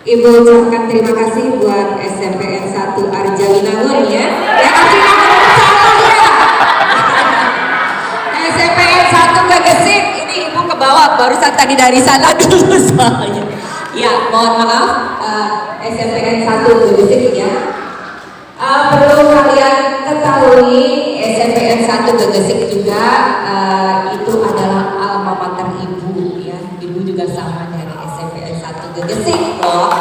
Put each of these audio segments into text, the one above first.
Ibu ucapkan terima kasih buat SMPN 1 Arjawinangun ya. Ya Arjawinangun salah ya. SMPN 1 Gegesik, ini ibu ke bawah barusan tadi dari sana dulu soalnya. Ya mohon maaf SMPN 1 Gegesik ya. Perlu kalian ketahui SMPN 1 Gegesik juga itu adalah alma mater ibu ya. Ibu juga sama dari SMPN 1 Gegesik loh.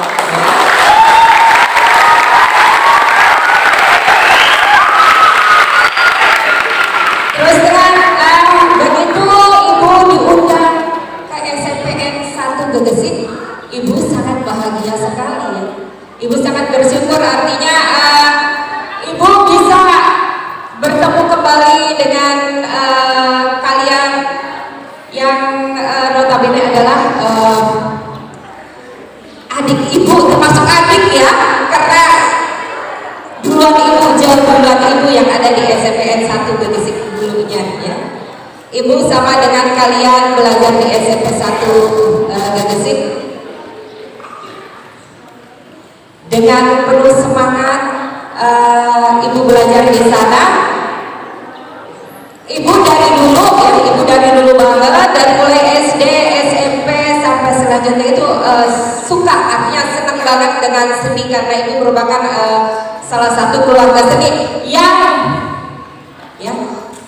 Terus terang begitu ibu diundang ke SMPN 1 Gegesik, ibu sangat bahagia sekali ya. Ibu sangat bersyukur, artinya ibu bisa bertemu kembali dengan kalian yang notabene adalah adik ibu, termasuk adik ya, karena duluan ibu jauh duluan ibu yang ada di SMPN 1 Gegesik dulunya ya. Ibu sama dengan kalian belajar di SMP 1 Gegesik dengan penuh semangat. Ibu belajar di sana. Ibu dari dulu ya, ibu dari dulu banget, dari mulai SD, SMP sampai selanjutnya itu suka, artinya senang banget dengan seni karena ibu merupakan salah satu keluarga seni yang ya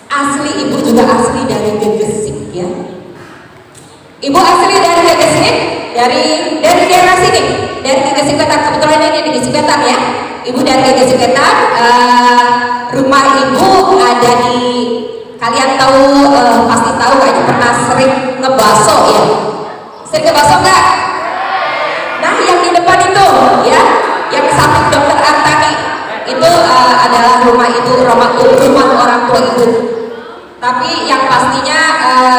asli. Ibu juga asli dari Gegesik ya. Ibu asli dari Gegesik, dari daerah sini, dari Gegesik Wetan. Kebetulan ini di Gegesik Wetan ya. Ibu dari Gegesik Wetan. Rumah ibu ada di, kalian tahu pasti tahu kayaknya pernah sering ngebaso ya. Sering ngebaso nggak? Nah yang di depan itu ya, yang samping dokter Antani itu adalah rumah ibu, rumah orang tua ibu. Tapi yang pastinya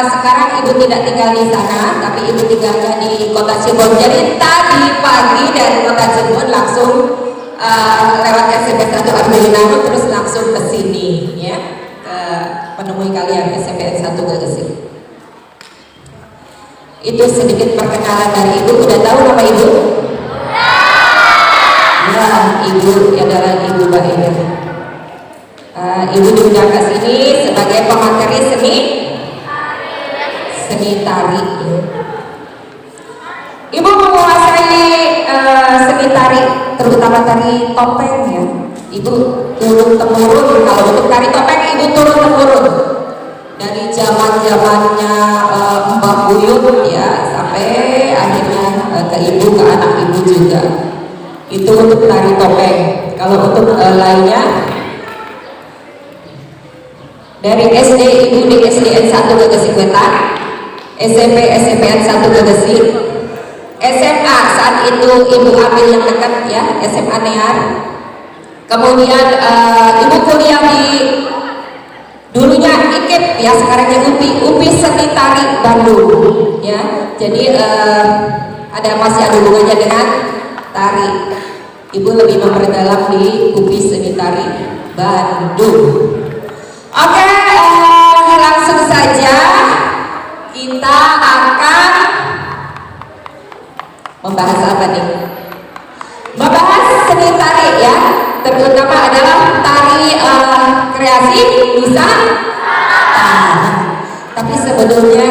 sekarang ibu tidak tinggal di sana, tapi ibu tinggalnya di Kota Cirebon. Jadi tadi pagi dari Kota Cirebon langsung lewat SMP 1 Arjawinangun terus langsung ke sini ya, ke menemui kalian SMPN 1 Gegesik. Itu sedikit perkenalan dari ibu. Udah tahu nama ibu? Ya, ibu adalah Ibu Baida. Ibu diundang ke sini sebagai pemateri seni tari ya. Ibu menguasai seni tari, terutama tari topeng ya. Ibu turun temurun. Kalau untuk tari topeng ibu turun temurun dari zamannya Mbah Buyut ya, sampai akhirnya ke ibu, ke anak ibu juga. Itu untuk tari topeng. Kalau untuk lainnya dari SD, ibu di SDN 1 Gegesik Wetan, SMP SMPN 1 Gegesik, SMA saat itu ibu ambil yang dekat ya, SMA Near. Kemudian ibu kuliah di dulunya IKIP ya, sekarangnya UPI Seni Tari Bandung ya. Jadi masih ada hubungannya dengan tari. Ibu lebih memperdalam di UPI Seni Tari Bandung. Oke, langsung saja kita akan membahas apa nih? Membahas seni tari ya, terutama adalah tari kreasi Nusantara. Tapi sebetulnya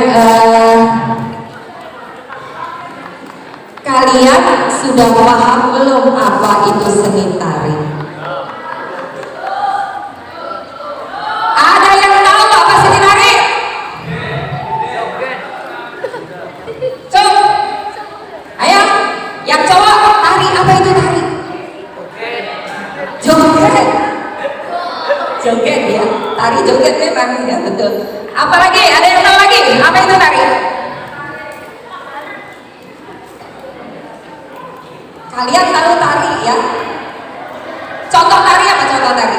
kalian sudah paham belum apa itu seni tari? Joget ya, tari joget memang ya, betul. Apalagi ada yang tahu lagi apa itu tari? Kalian tahu tari ya? Contoh tari apa? Contoh tari?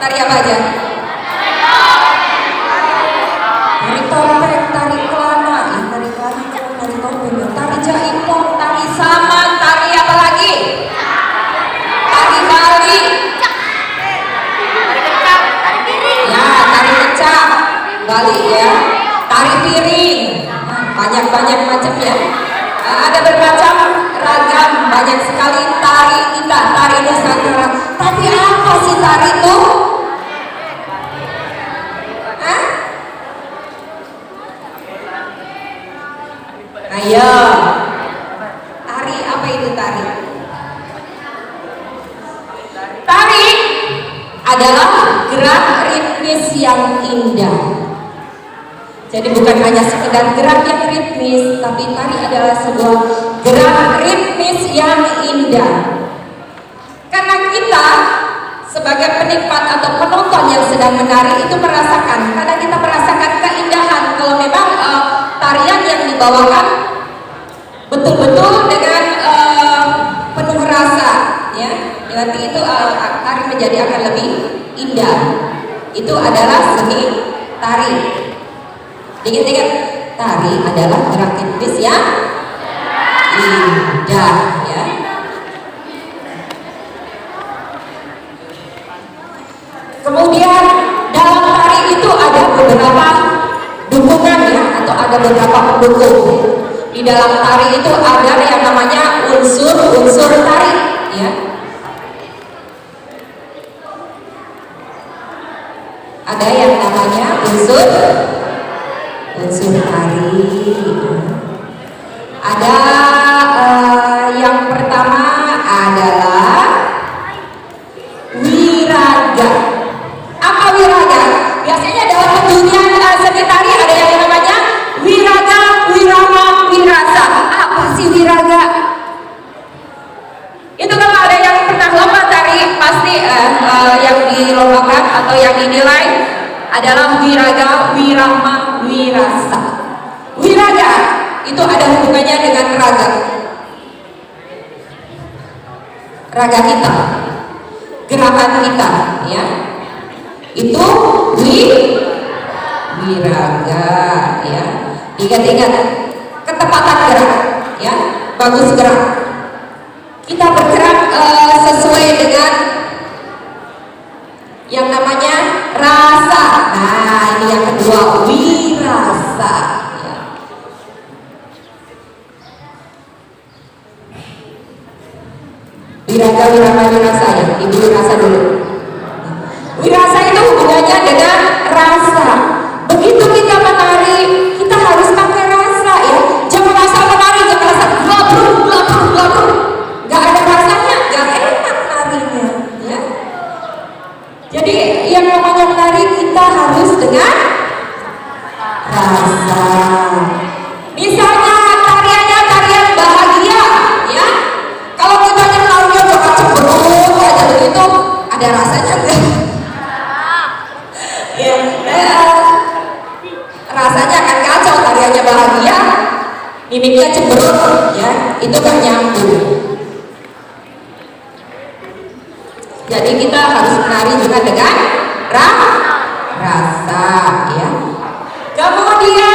Tari apa aja? Tari topeng, tari kelana, tari kelana, tari topeng, tari jaipong, tari saman, tari apa lagi? Tari Bali. Bali ya, tari piring, banyak macam ya. Ada bermacam ragam Ayo. Tari, apa itu tari? Tari adalah gerak ritmis yang indah. Jadi bukan hanya sekedar gerak yang ritmis, tapi tari adalah sebuah gerak ritmis yang indah. Karena kita sebagai penikmat atau penonton yang sedang menari itu merasakan, karena kita merasakan keindahan kalau memang tarian yang dibawakan betul-betul dengan penuh rasa, ya. Nanti itu tari menjadi akan lebih indah. Itu adalah seni tari. Ingat-ingat, tari adalah gerak ritmis yang indah, ya. Kemudian dalam tari itu ada beberapa dukungan, ya, atau ada beberapa pendukung. Di dalam tari itu ada yang namanya unsur-unsur tari, ya. Ada yang namanya unsur tari. Ada yang pertama adalah wiraga. Apa wiraga? Biasanya dalam dunia seni tari ada yang namanya wiraga, wirama, wirasa. Apa sih wiraga? Itu kalau ada yang pernah lomba tari pasti yang dilombakan atau yang dinilai adalah wiraga, wirama, wirasa. Wiraga itu ada hubungannya dengan raga. Raga kita, gerakan kita, ya. Itu wiraga, ya. Ingat-ingat ketepatan gerak, ya. Bagus gerak. Kita bergerak sesuai dengan yang namanya rasa. Nah, ini yang kedua, wirasa, ya. Wiraga, wirama, wirasa, ya. Ibu wirasa dulu. Wirasa itu hubungannya dengan rasa. Begitu kita menari, kita harus pakai rasa, ya. Jangan asal menari, jangan asal blablabla. Gak ada rasanya, gak enak narinya, ya. Jadi yang namanya menari kita harus dengan rasa. Misalnya tariannya tarian bahagia, ya. Kalau kita menarinya coba cemberut aja begitu, ada rasanya enggak? Ya, rasanya akan kacau. Tariannya bahagia, mimiknya cemberut, ya, itu gak nyambung. Jadi kita harus menari juga dengan rasa, ya. Kemudian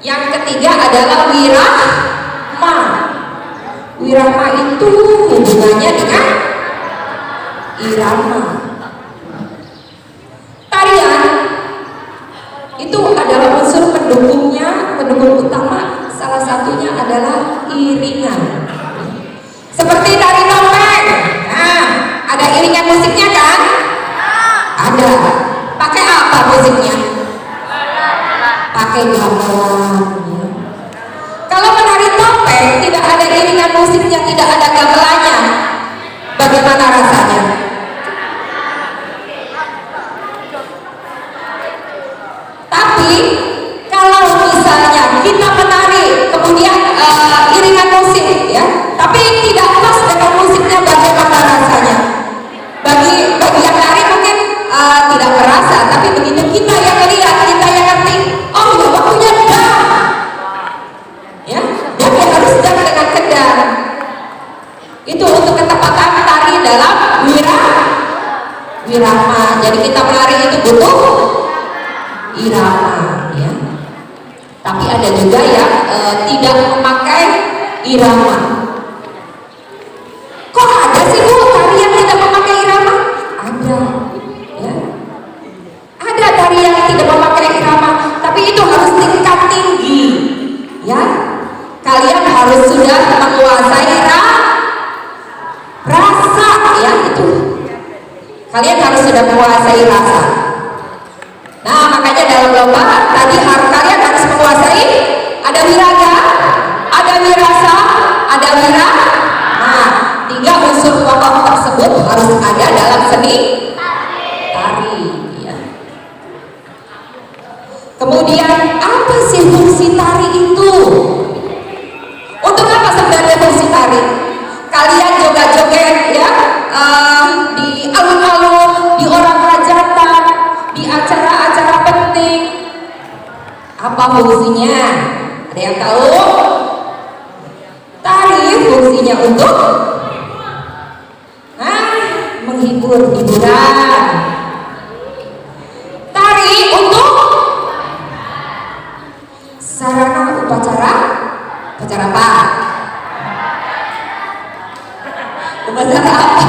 yang ketiga adalah wirama. Wirama itu hubungannya dengan irama. Tarian itu adalah unsur pendukungnya, pendukung utama. Salah satunya adalah iringan. Seperti tari topeng. Nah, ada iringan musiknya kan? Ada. Pakai apa musiknya? Pakai gamelan. Kalau menari topeng tidak ada iringan musiknya, tidak ada gamelannya, bagaimana rasanya? Tapi kalau misalnya kita menari kemudian iringan musik, ya, tapi tidak pas dengan musiknya, bagaimana rasanya? Bagi yang nari mungkin tidak merasa, tapi begitu kita yang lihat, kita yang ngerti, oh ya waktunya dah, ya, dan harus dah dengan kendang. Itu untuk ketepatan tari dalam wirama. Jadi kita menari itu butuh irama, ya. Tapi ada juga yang tidak memakai irama. Kok ada sih Bu tari yang tidak memakai irama? Ada, ya. Ada tari yang tidak memakai irama, tapi itu harus tingkat tinggi, ya. Kalian harus sudah menguasai rasa, ya, itu. Kalian harus sudah menguasai rasa. Nah, makanya dalam lomba tadi kalian harus ada wiraga, ada wirasa, ada wira. Nah, 3 unsur pokok tersebut harus ada dalam seni tari. Ya. Kemudian apa sih fungsi tari itu? Untuk apa sebenarnya fungsi tari? Kalian joget-joget ya di alun-alun, di orang hajatan, di acara-acara penting. Apa fungsinya? Ada yang tahu? Tari fungsinya untuk menghibur, hiburan. Tari untuk sarana upacara apa? Upacara apa?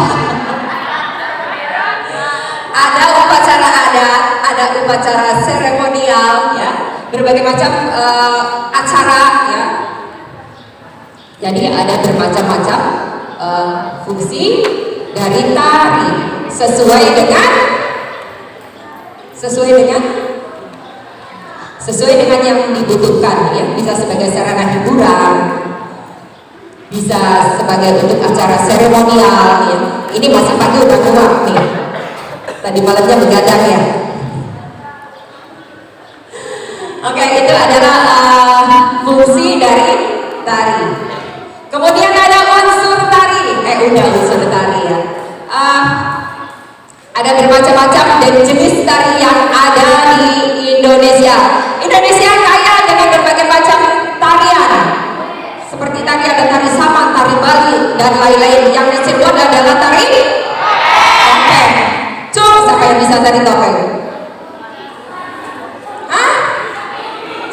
Ada upacara adat, ada upacara seremonial, ya, berbagai macam acara, ya. Jadi ada bermacam-macam fungsi dari tari sesuai dengan yang dibutuhkan, ya. Bisa sebagai sarana hiburan, bisa sebagai untuk acara seremonial, ya. Ini masih pagi udah kuat nih. Tadi malamnya begadang ya. Oke, itu adalah fungsi dari tari. Kemudian ada unsur tari. Unsur tari ya. Ada bermacam-macam dan jenis tari yang ada di Indonesia. Indonesia kaya dengan berbagai macam tarian. Seperti tadi ada tari Saman, tari Bali, dan lain-lain. Yang di Cirebon adalah tari topeng. Siapa yang bisa tari topeng? Hah?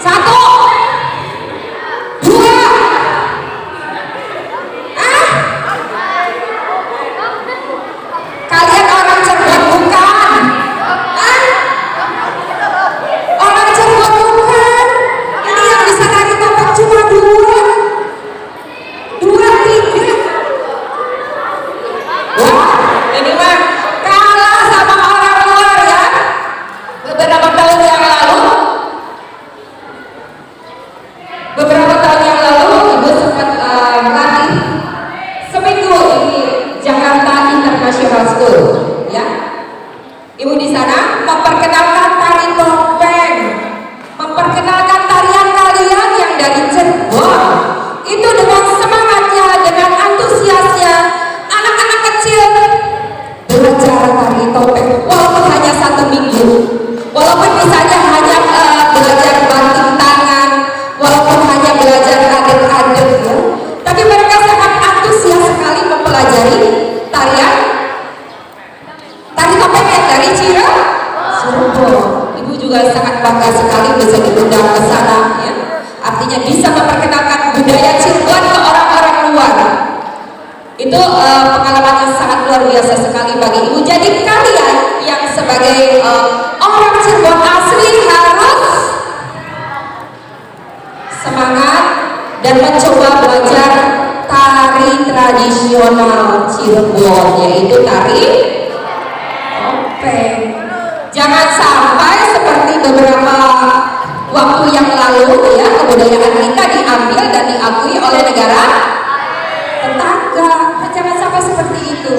1, 2. Kalian orang Cirebon bukan? Orang Cirebon bukan? Ini yang bisa tari topeng cuma 2, 3. Wah, ini mah kalah sama orang luar ya. Beberapa tahun yang lalu Ibu sempat melatih seminggu di Jakarta International School, ya. Ibu di sana memperkenalkan tari topeng, memperkenalkan tarian kalian yang dari Cirebon. Itu dengan semangatnya, dengan antusiasnya, anak-anak kecil belajar tari topeng walaupun hanya 1 minggu, walaupun misalnya hanya belajar banting tangan, walaupun hanya belajar adet-adet, ya. Tapi mereka sangat antusias sekali mempelajari tari topeng yang dari Cirebon. Ibu juga sangat bangga sekali bisa diundang ke sana, ya. Artinya bisa memperkenalkan budaya Cirebon ke orang-orang luar. Itu pengalaman yang sangat luar biasa sekali bagi ibu. Jadi kalian yang sebagai orang Cirebon asli harus semangat dan mencoba belajar tari tradisional Cirebon, yaitu tari topeng. Jangan sampai seperti beberapa waktu yang lalu, ya, kebudayaan kita diambil dan diakui oleh negara tetangga. Jangan sampai seperti itu.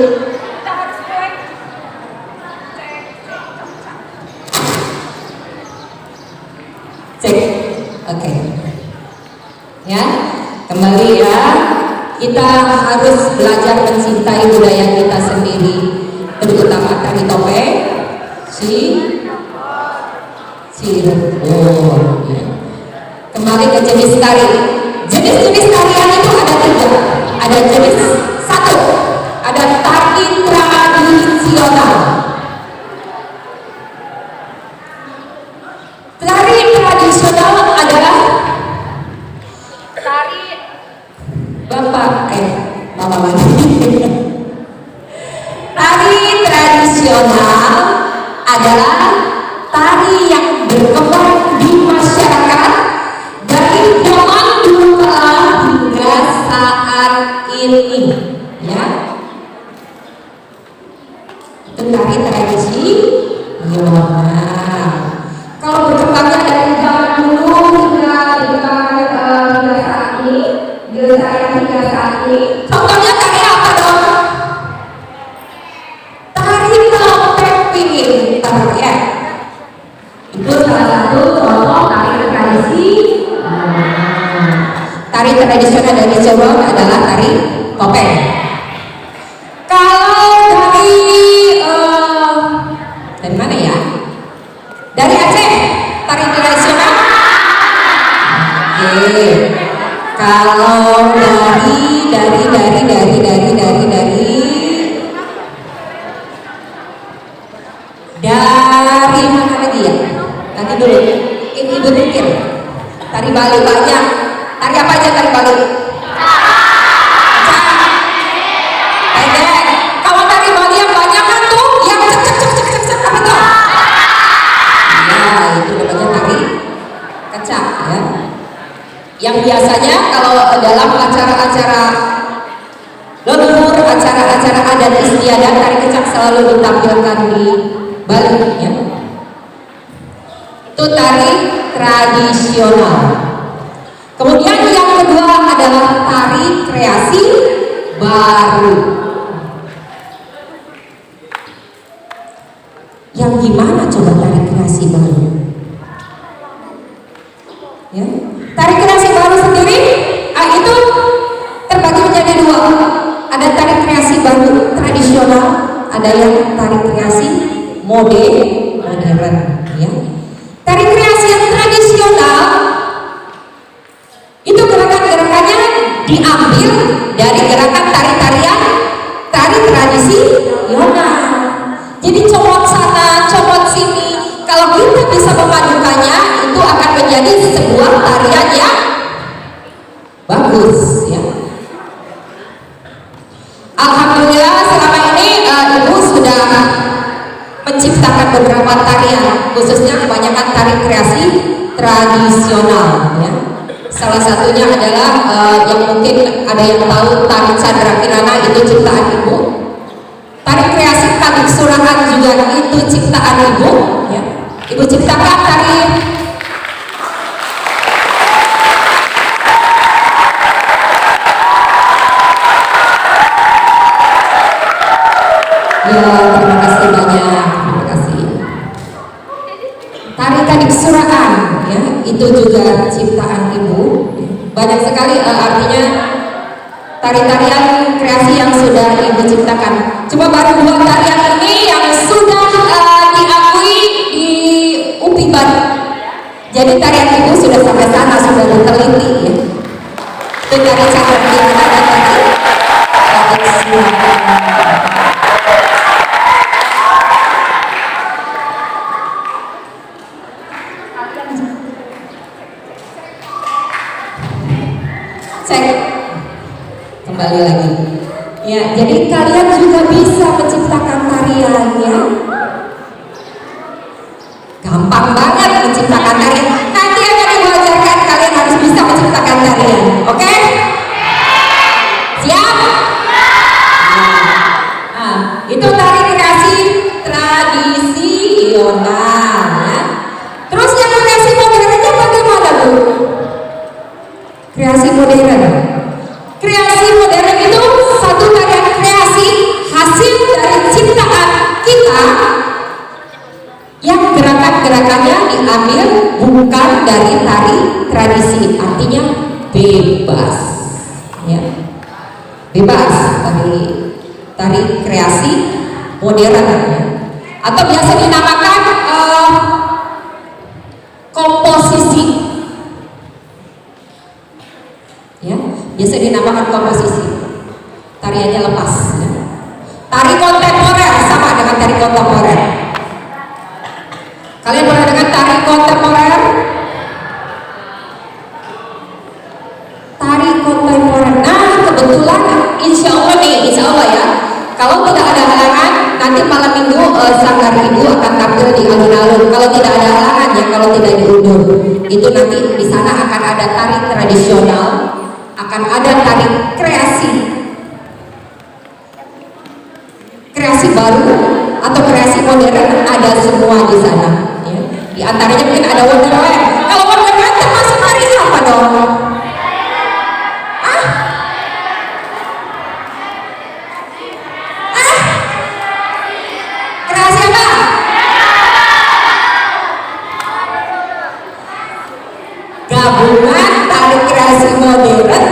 Cek, oke. Ya, kembali ya. Kita harus belajar mencintai budaya kita sendiri, terutama tari topeng Cirebon. Ya. Kembali ke jenis tari. Jenis-jenis tarian itu ada 3. Ada jenis 1, ada tari tradisional. Tari tradisional adalah tari Mama lagi. Tari tradisional adalah tari yang berkembang di masyarakat dari zaman dulu hingga saat ini, ya. Itu tari tradisional. Kalau berkembangnya dari zaman dulu hingga tari tradisional dari Cirebon adalah tari topeng. Kalau dari mana ya? Dari Aceh, tari tradisional. Oke. Kalau dari mana lagi ya? Nanti dulu. Ini ibu pikir. Tari Bali banyak. Tari apa aja tari Bali? Kalau tari Bali yang banyak kan tuh, yang cek apa tuh? Nah, itu namanya tari kecak ya. Yang biasanya kalau dalam acara-acara leluhur, acara-acara adat istiadat, tari kecak selalu ditampilkan di Bali ya. Itu tari tradisional. Kemudian yang kedua adalah tari kreasi baru. Yang gimana coba tari kreasi baru? Ya. Tari kreasi baru sendiri itu terbagi menjadi dua. Ada tari kreasi baru tradisional, ada yang tari kreasi modern ya. Tari kreasi yang tradisional itu gerakan-gerakannya diambil dari gerakan tari-tarian tari tradisional. Jadi comot sana, comot sini. Kalau kita bisa memadukannya, itu akan menjadi sebuah tarian yang bagus ya. Alhamdulillah selama ini Ibu sudah menciptakan beberapa tarian, khususnya kebanyakan tari kreasi tradisional ya. Salah satunya adalah yang mungkin ada yang tahu tari Chandra Kirana, itu ciptaan Ibu. Tari kreasi Kadip Surahan juga itu ciptaan Ibu ya. Ibu ciptakan tari ya, terima kasih banyak, terima kasih. Tari Kadip Surahan ya, itu juga ciptaan Ibu. Banyak sekali artinya tari-tarian kreasi yang sudah Ibu ciptakan. Cuma baru dua tarian ini yang sudah diakui di UPI Baru. Jadi tarian Ibu sudah sampai sana, sudah diteliti ya. Itu tari Chandra Kirana dan tari Kadip Surahan. Cek kembali lagi ya, jadi kalian juga bisa menciptakan tarian ya. Gampang banget menciptakan tarian. Nanti akan Ibu ajarkan, kalian harus bisa menciptakan tarian. Oke? Siap? Nah, itu tari kreasi tradisional ya. Terus yang kreasi modernnya bagaimana Bu? Kreasi modern. Kreasi modern itu satu tarian kreasi hasil dari ciptaan kita yang gerakan-gerakannya diambil bukan dari tari tradisi, artinya bebas ya. Bebas dari tari kreasi modern ya. Atau biasa dinamakan komposisi ya, biasa dinamakan komposisi. Tariannya lepas ya. Tari kontemporer sama dengan tari kontemporer. Kalian pernah dengar tari kontemporer? Tari kontemporer. Nah kebetulan insya Allah ya, kalau tidak ada halangan nanti malam minggu sanggar Ibu akan tampil di alun-alun. Kalau tidak ada halangan ya, kalau tidak diundur, itu nanti di sana akan ada tari tradisional, akan ada tari kreasi baru atau kreasi modern, ada semua di sana ya. Di antaranya mungkin ada Wonderland. Kalau Wonderland termasuk tari apa dong? Kreasi apa? Gabungan tari kreasi modern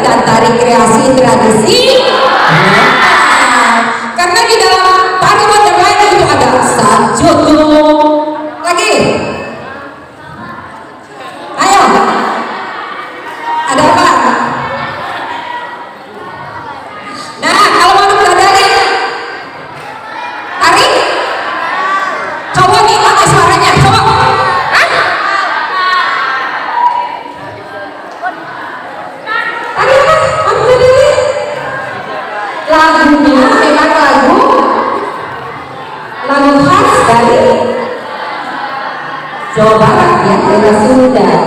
Jawa Barat ya, daerah Sunda ya.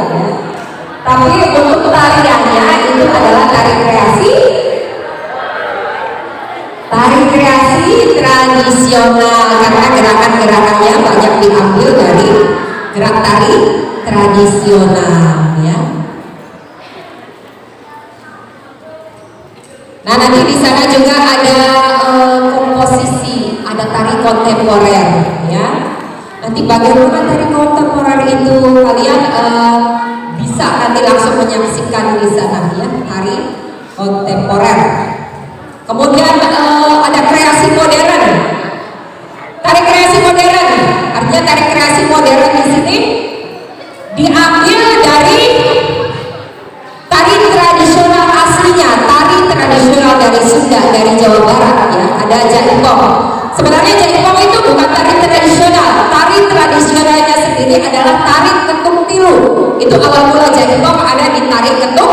Tapi untuk tariannya itu adalah tari kreasi tradisional karena gerakan-gerakannya banyak diambil dari gerak tari tradisional ya. Nah nanti di sana juga ada komposisi, ada tari kontemporer ya. Nanti bagaimana tari kontemporer itu kalian bisa nanti langsung menyaksikan di sana ya, tari kontemporer. Kemudian ada kreasi modern. Tari kreasi modern, artinya tari kreasi modern di sini diambil dari tari tradisional aslinya, tari tradisional dari Sunda, dari Jawa Barat ya. Ada jaipong. Sebenarnya jaipong itu bukan tari tradisional. Tari tradisionalnya sendiri adalah tari ketuk tilu. Itu awal mula jaipong ada di tari ketuk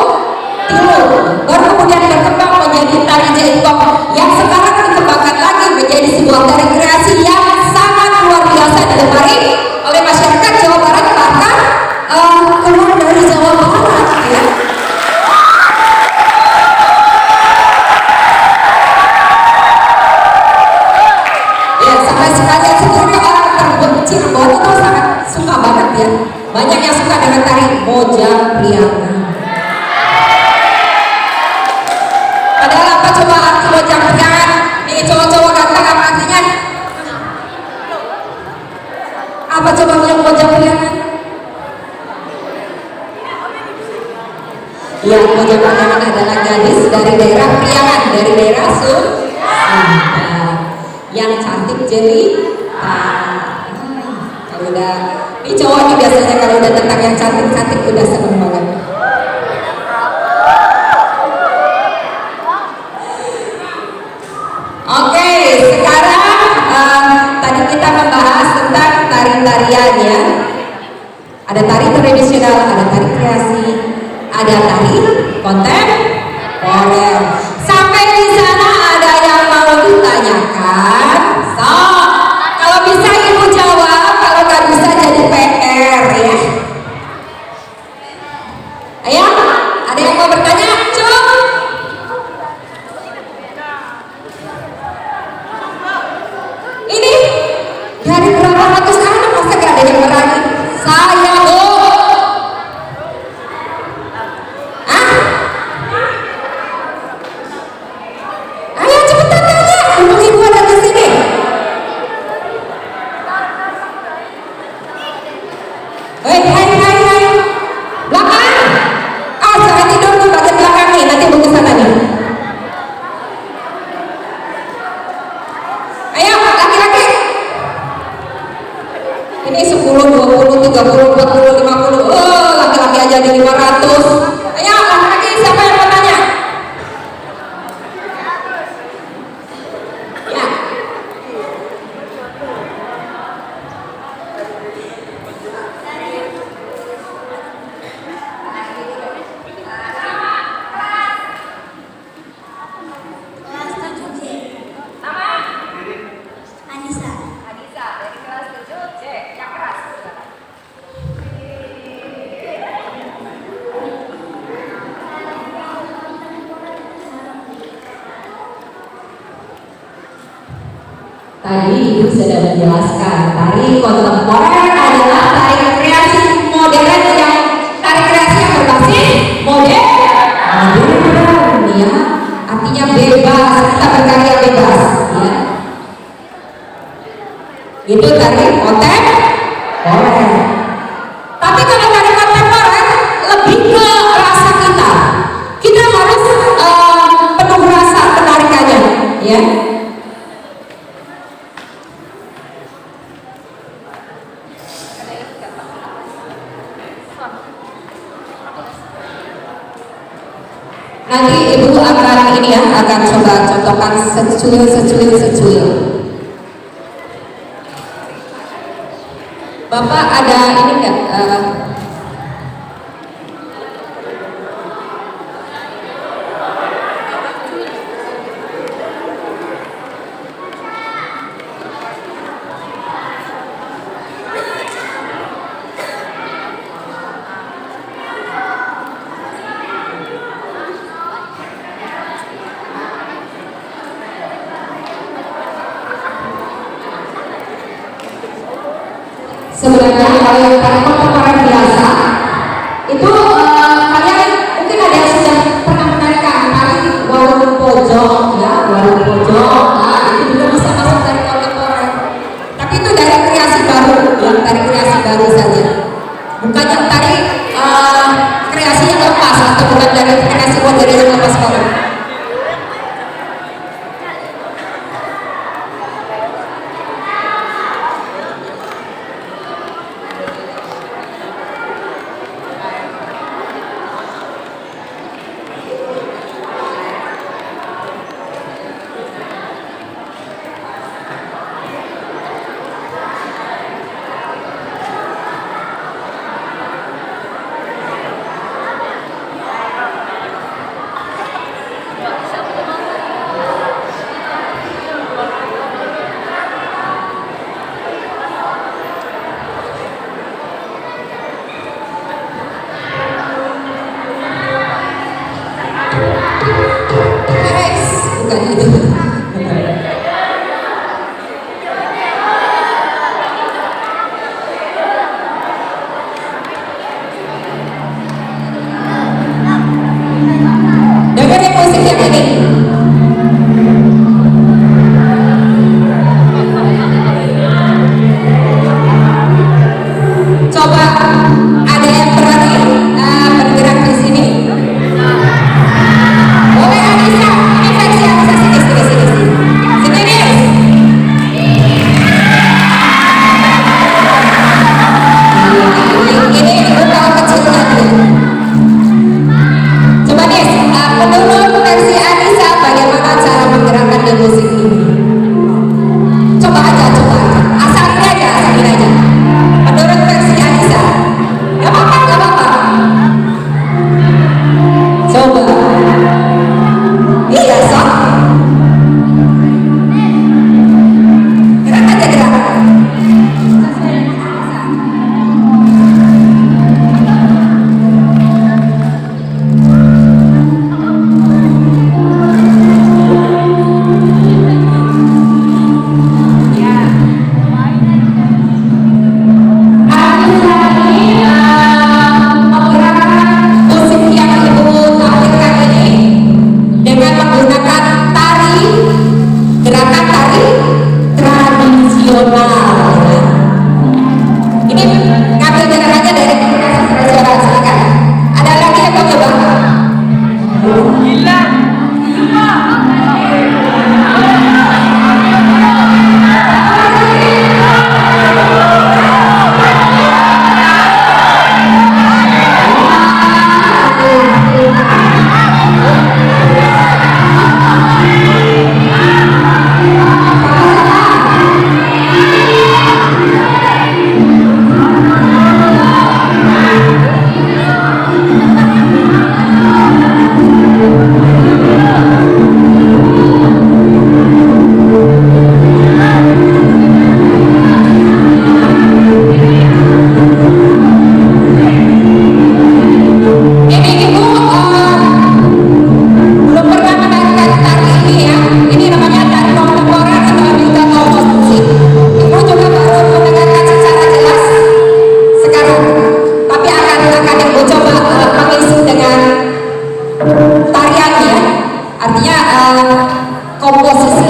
tilu. Baru kemudian berkembang menjadi tari jaipong yang sekarang dikembangkan lagi menjadi sebuah tari kreasi yang sangat luar biasa digemari oleh masyarakat Jawa Barat bahkan keluar dari Jawa Barat ya. Ya sampai sekalian sendiri orang Cirebon itu sangat suka banget ya. Banyak yang suka dengan tari Mojang Priangan. Padahal apa coba arti Mojang Priangan? Nih cowok-cowok ganteng apa artinya? Apa coba bilang Mojang Priangan? Ya, Mojang Priangan adalah gadis dari daerah Priangan, dari daerah Sunda yang cantik jelita. Kalau udah, ini cowok nih biasanya kalau udah tentang yang cantik-cantik udah seneng banget. Oke, sekarang tadi kita membahas tentang tari-tarian ya. Ada tari tradisional, ada tari kreasi, ada tari kontemporer. Sampai di sana ada yang mau ditanyakan? So, kalau bisa ibu jawab, kalau nggak bisa jadi PR ya. Ayo, ada yang mau bertanya? Cuk. Ini dari berapa ratus anak masa gak ada yang berani? Saya bu. Ayo cepetan aja, untung ibu ada di sini. Hai, belakang. Jangan tidur tuh bagian belakang nih, nanti ibu kesana nih. Ayo laki-laki. Ini 10, 20, 30, 40, 50. Laki-laki aja di 500. Ayo laki-laki, siapa yang mau tanya? Ya. Kelas 7C. Nama? Anissa. Anissa dari kelas 7C yang keras. Tadi ibu sudah menjelaskan tari kontemporer adalah tari kreasi modern yang tari kreasi yang berbasis modern ya, artinya bebas, kita berkarya bebas ya. Itu tari kontemporer. Tapi kalau tari kontemporer lebih ke rasa kita. Kita harus penuh rasa penarikannya ya. Nanti ibu akan ini ya, akan coba contohkan secuil. Bapak ada ini enggak? Sebenarnya kalau yang tari kontemporer biasa itu kalian mungkin ada yang sudah pernah menarikan tari warung pojok, ya warung pojok. Nah, itu juga bisa masuk tari kontemporer. Tapi itu dari kreasi baru, yang dari kreasi baru saja. Bukan yang tari kreasi yang lepas atau bukan dari kreasi modern yang lepas banget. Bukan itu. Dengerin musik yang ini. Coba ada yang berani bergerak di sini. Boleh Anissa, ini versi Anissa, sini. Sini Nis. Ini udah kecilnya dia. Coba Nis, menurut versi Anissa bagaimana cara menggerakkan di musik ini? Coba aja. Asalin aja. Menurut versi Anissa, gak apa-apa. Coba. Iya, so. Gerak aja. Anissa ini menggerakkan musik yang ibu tampilkan ini dengan menggunakan gerakan tari tradisional. Ini ngambil gerakannya dari gerakan tradisional, silakan. Ada lagi yang mau coba? Ini ibu belum pernah menarikan tari ini ya. Ini namanya tari kontemporer atau juga komposisi. Ibu juga baru mendengarkan secara jelas sekarang. Tapi akan ibu coba mengisi dengan tariannya, artinya komposisi.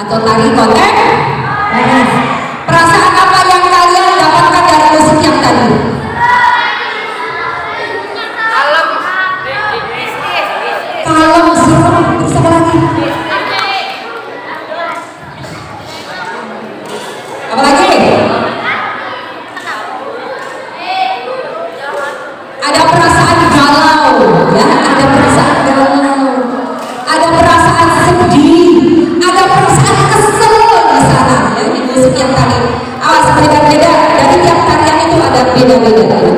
atau tari konten? Perasaan apa yang kalian dapatkan dari musik yang tadi? Kalem, serem, terus apa lagi? Apa lagi? Ada perasaan galau, ya, ada perasaan galau, ada perasaan sedih, ada perasaan kesel di sana, ya, di musik yang tadi. Awas, beda-beda, dari tiap tarian itu ada beda-beda, ya.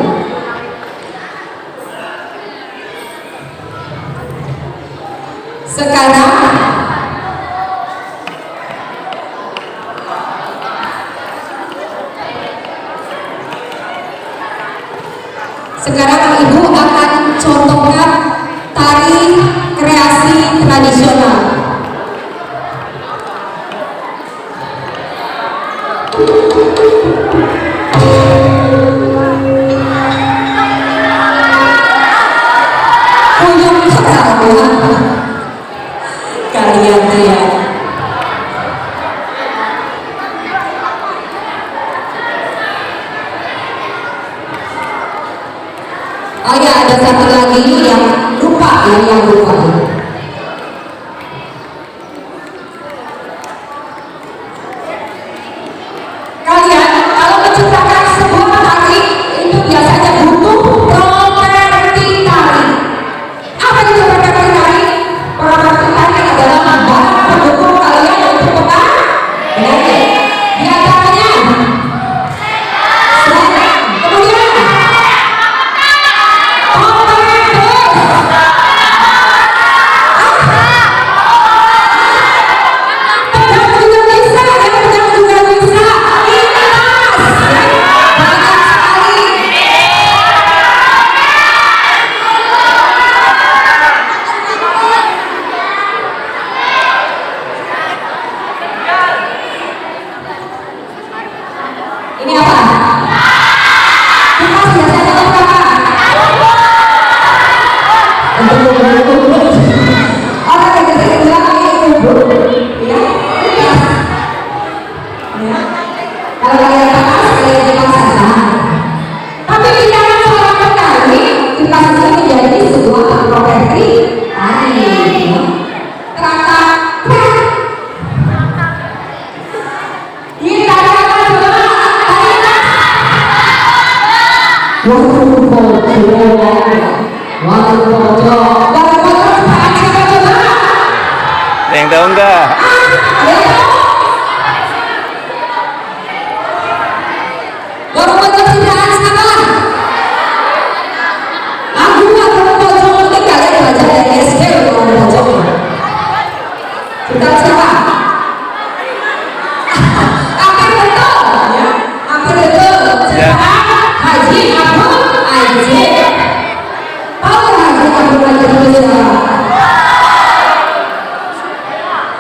Sekarang Ibu akan contohkan tari kreasi tradisional. Kuyung ketawa kalian ya. Oh ya, ada satu lagi yang lupa, yang lupa. Kalian kalau menciptakan sebuah tari itu biasanya butuh properti tari. Apa itu properti tari? Properti tari adalah barang pendukung kalian untuk menari. Di antaranya kemudian ini apa? Kita biasanya apa? Orang yang biasanya bilang ini kubur, ya, ya. Kalau kalian panas, kalian dipaksakan. Tapi kita seorang penari, kita sudah menjadi sebuah properti tari. Ternyata, kita Ada yang tahu enggak?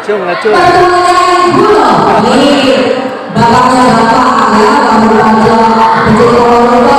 Cung lah cung. Bapaknya bapak ya, bapak aja menjadi orang tua.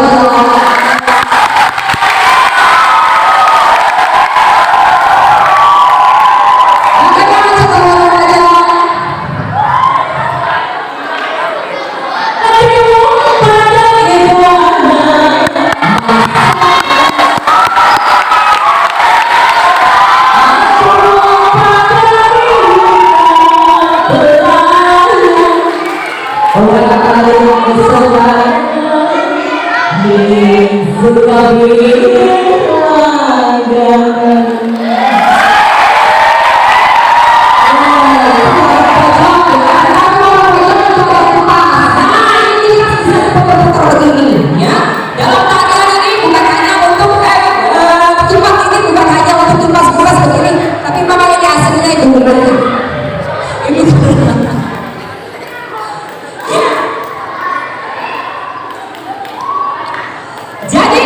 Jadi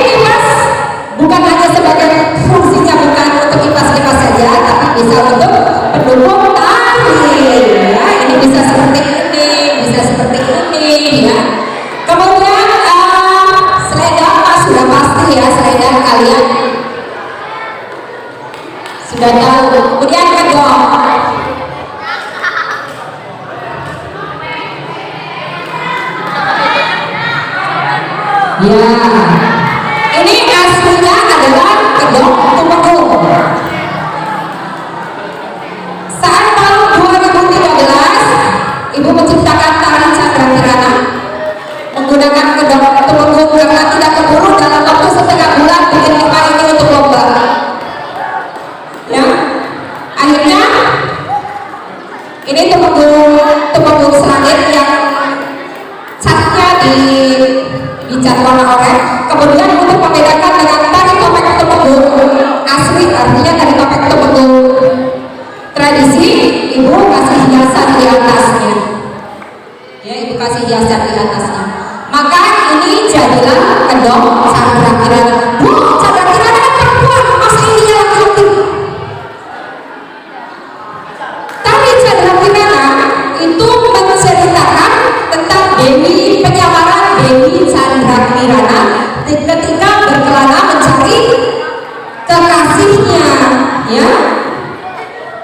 bukan hanya sebagai fungsinya bukan Ya, ini aslinya adalah kedok Tumenggung. Saat tahun 2013, Ibu menciptakan tari Chandra Kirana menggunakan kedok Tumenggung karena tidak keburu dalam waktu setengah bulan bikin lima ini untuk lomba. Ya, akhirnya ini Tumenggung Selangit yang catnya dicat warna oranye. Kemudian untuk membedakan dengan tari topeng Tumenggung asli, artinya tari topeng Tumenggung tradisi, Ibu kasih hiasan di atasnya. Ya, Ibu kasih hiasan di atasnya. Maka ini jadilah kedok Chandra Kirana. Bu, Chandra Kirana kan perempuan, masa ininya laki-laki? Tari Chandra Kirana itu menceritakan tentang Dewi, penyamaran Dewi Chandra Kirana ketika berkelana mencari kekasihnya, ya.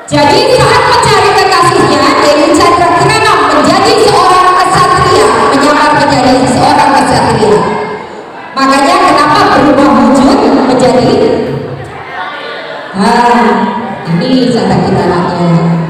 Jadi saat mencari kekasihnya, Dewi Chandra Kirana menjadi seorang kesatria, menyamar menjadi seorang kesatria. Makanya kenapa berubah wujud menjadi ini Chandra Kirananya.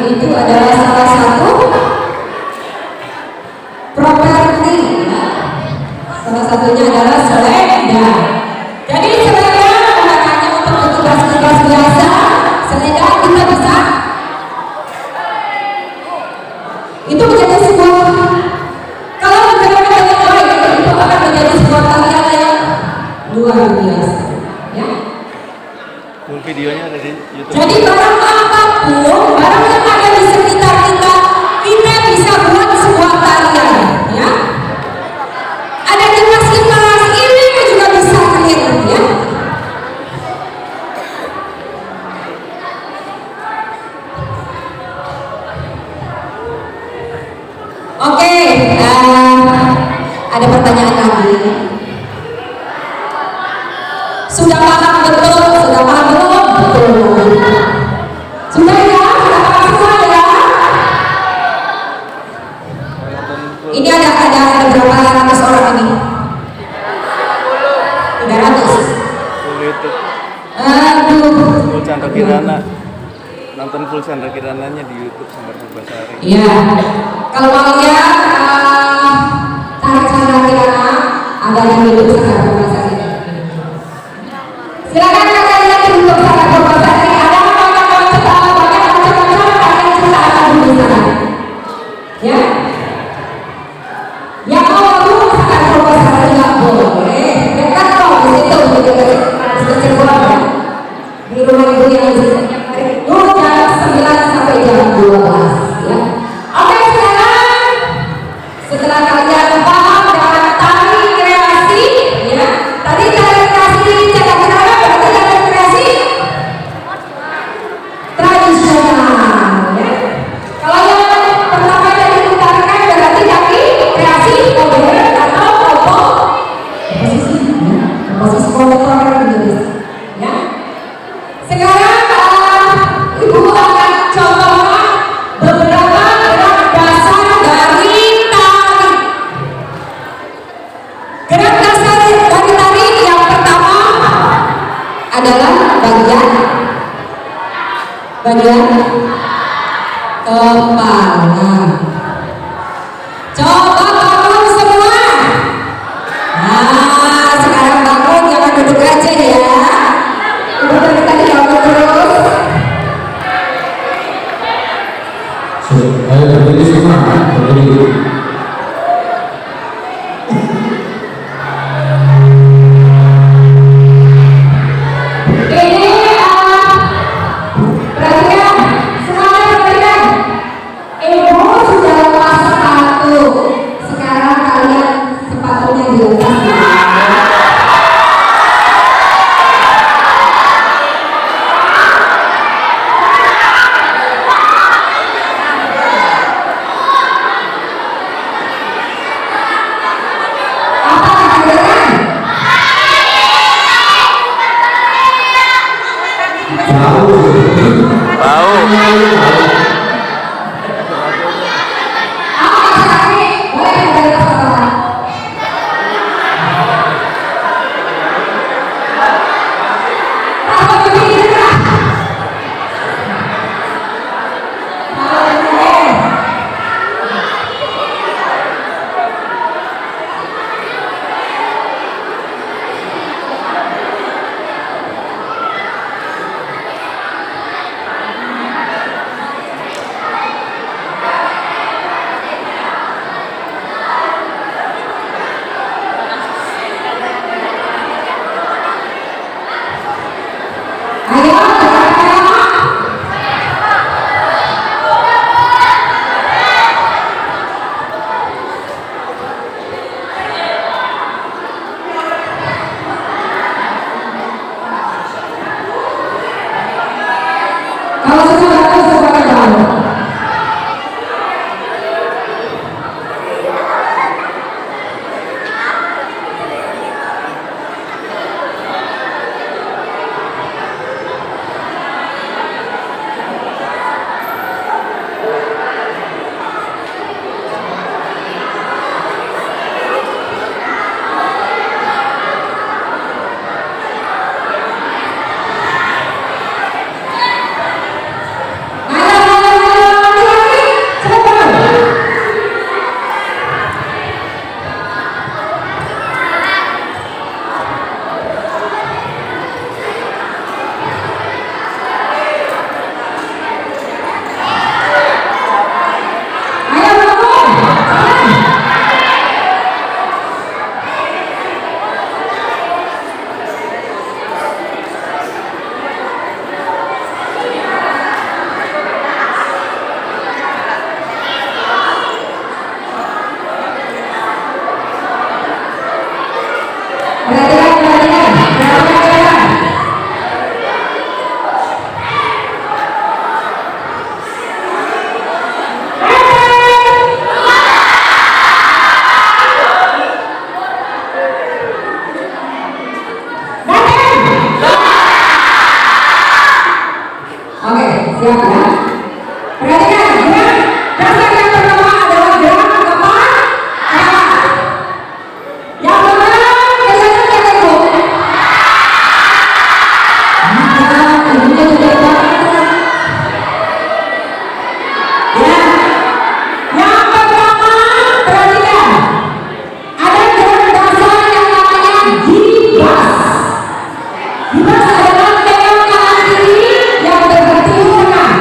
Itu adalah salah satu properti, ya. Salah satunya adalah selenda. Jadi selenda bukan hanya untuk tugas-tugas biasa. Selenda kita bisa itu menjadi sebuah, kalau dijalankan dengan baik, itu akan menjadi sebuah tarian yang luar biasa, ya. Mungkin videonya ada di YouTube. Jadi barang apapun, barang yang ada di sekitar kita, kita bisa buat sebuah tarian, ya. Ada kipas-kipas ini juga bisa kalian, ya. Oke, ada pertanyaan lagi. Sudah paham betul? Sudah paham belum? Betul. Sudah ya? Sudah paham semua ya? Ini ada berapa ratus orang ini? 300. Full YouTube. Aduh. Full Chandra Kirana. Nonton full Chandra Kirananya di YouTube Sanggar Purbasari. Iya. Kalau mau lihat cara Kirana ada di YouTube Sanggar Purbasari. Silakan kalian lihat di YouTube Sanggar Purbasari. Ada banyak macam-macam kalian bisa akan di sana. Ya. Yang mau gabung Sanggar Purbasari nggak boleh. Dekat kok di situ di Cirebon ya. Di rumah ibu yang di situ. Jam 9 sampai jam 12 ya. Oke, setelah kalian paham dengan tari kreasi ya. Tadi tari kreasi Chandra Kirana berarti tari kreasi tradisional ya. Kalau yang pertama yang diputarkan berarti tari kreasi modern atau komposisi ya. Komposisi kontemporer Indonesia ya. Sekarang Ibu akan contohkan beberapa gerak dasar dari tari. Gerak dasar dari tari yang pertama adalah bagian kepala. Coba bangun semua. Nah, sekarang bangun, jangan duduk aja ya. Ibu dari tadi bangun terus. Ayo berdiri semua, berdiri. Ini perhatikan, semuanya perhatikan. Ibu sudah lepas sepatu. Sekarang kalian sepatunya dilepas. Bau. Siap ya. Perhatikan, gerak dasar yang pertama adalah gerak kepala. Yang benar, kelihatan ya Ibu? Ibunya juga banget. Ya. Yang pertama, perhatikan. Ada gerak dasar yang namanya gibas. Gibas adalah pegang kanan kiri yang berhenti di tengah.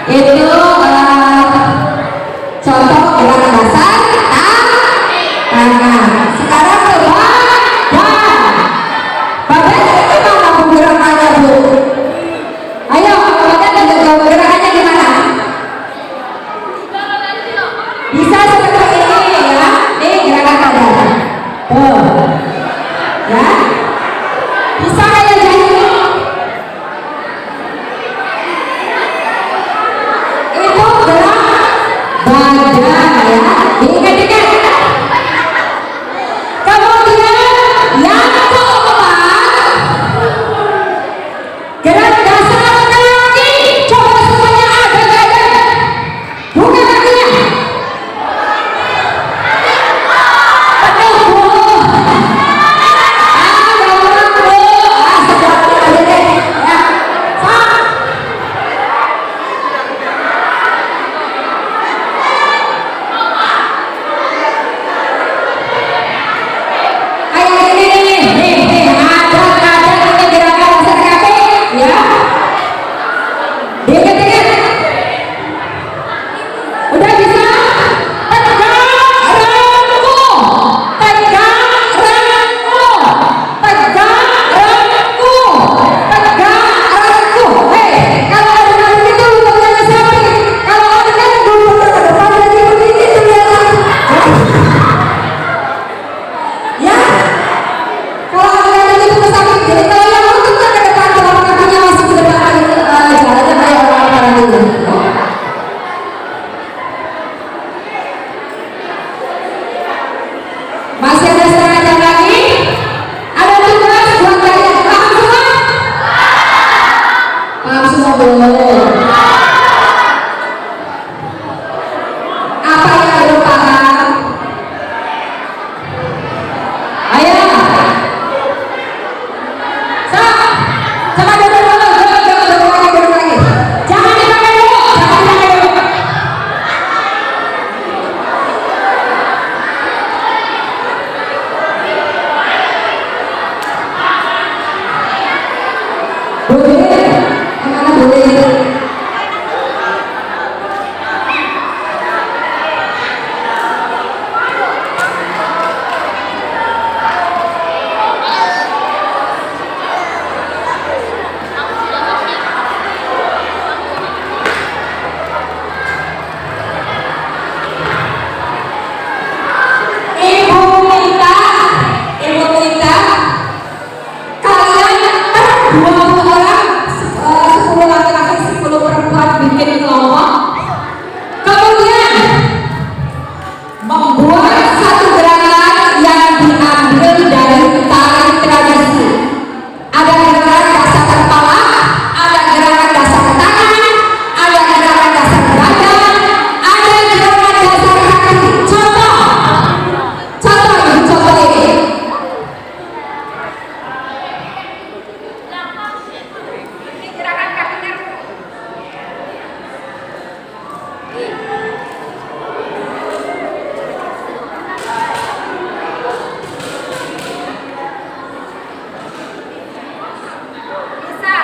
itu contoh gerak dasar tangan. Sekarang ke badan. Badan itu gimana bu gerakannya bu? Ayo badan gerakannya gimana? Bisa seperti ini ya. Nih gerakan badan. Tuh. Ya. Bisa kayak jadi. Itu gerak badan ya. Diingat-ingat. Kemudian yang keempat, gerak dasar kaki. Coba semuanya ada. Buka kakinya. Penuh bu. Gampang bu. Sedap aja deh. Ya. Sok. Kayak gini nih, ada ini gerakan dasar kaki, ya. Diingat-ingat. Udah bisa? Tegak rangku, tegak rangku, tegak rangku, tegak rangku. Hei, kalau ada yang begitu jangan sampai. Kalau ada yang dulu ke depan jadi begitu ya. Ya. Kalau ada yang itu sakit, jadi kalau yang lutut ke depan, kalau kakinya masih ke depan, jalannya kayak orang-orang itu. Masih ada setengah jam lagi. Ada tugas buat kalian. Paham semua? Paham semua belum? Apa yang belum paham? Ayo. Coba duduk lagi. Jangan dipakai dulu. Boleh. Mana boleh? Ibu Mita, kalian 20 orang, 10 laki-laki, 10 perempuan bikin kelompok. Kemudian membuat satu gerakan yang diambil dari tari tradisi. Ada gerakan dasar kepala, ada gerakan dasar tangan, ada gerakan dasar badan, ada gerakan dasar kaki. Contoh ini. Ini gerakan kakinya. Bisa.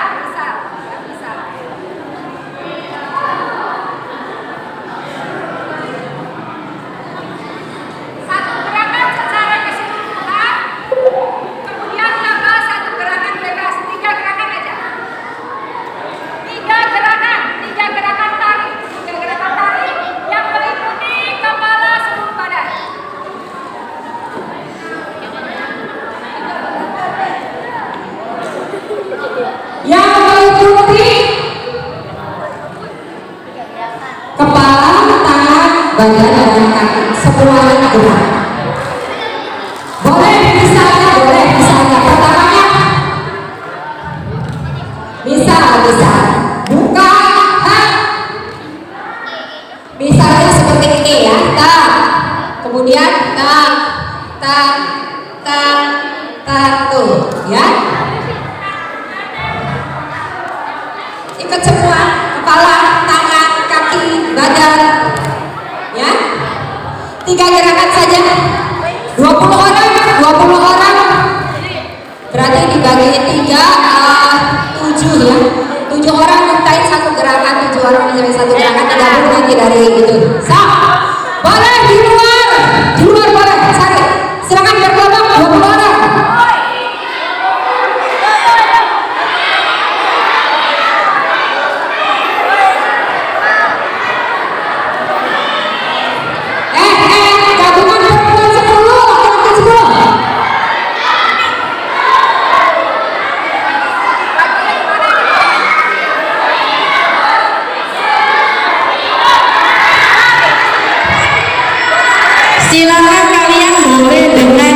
Satu gerakan secara keseluruhan, kemudian tambah satu gerakan bebas, 3 gerakan aja. 3 gerakan tari, 3 gerakan tari yang meliputi kepala seluruh badan. Yang meliputi kepala, tangan, badan, dan kaki. Semuanya gerak. Boleh misalnya. Pertamanya bisa. Buka. Misalnya seperti ini ya. Kemudian tuh ya. Ikut semua, kepala, tangan, kaki, badan, ya. 3 gerakan saja. 20 orang. Berarti dibagi 3, 7 ya. 7 orang mintain satu gerakan, 7 orang sampai satu gerakan digabung nanti dari itu. So, boleh di luar boleh cari. Silakan berkelompok 20 orang. Gabungan perempuan 10, laki-laki 10. Silakan kalian boleh dengan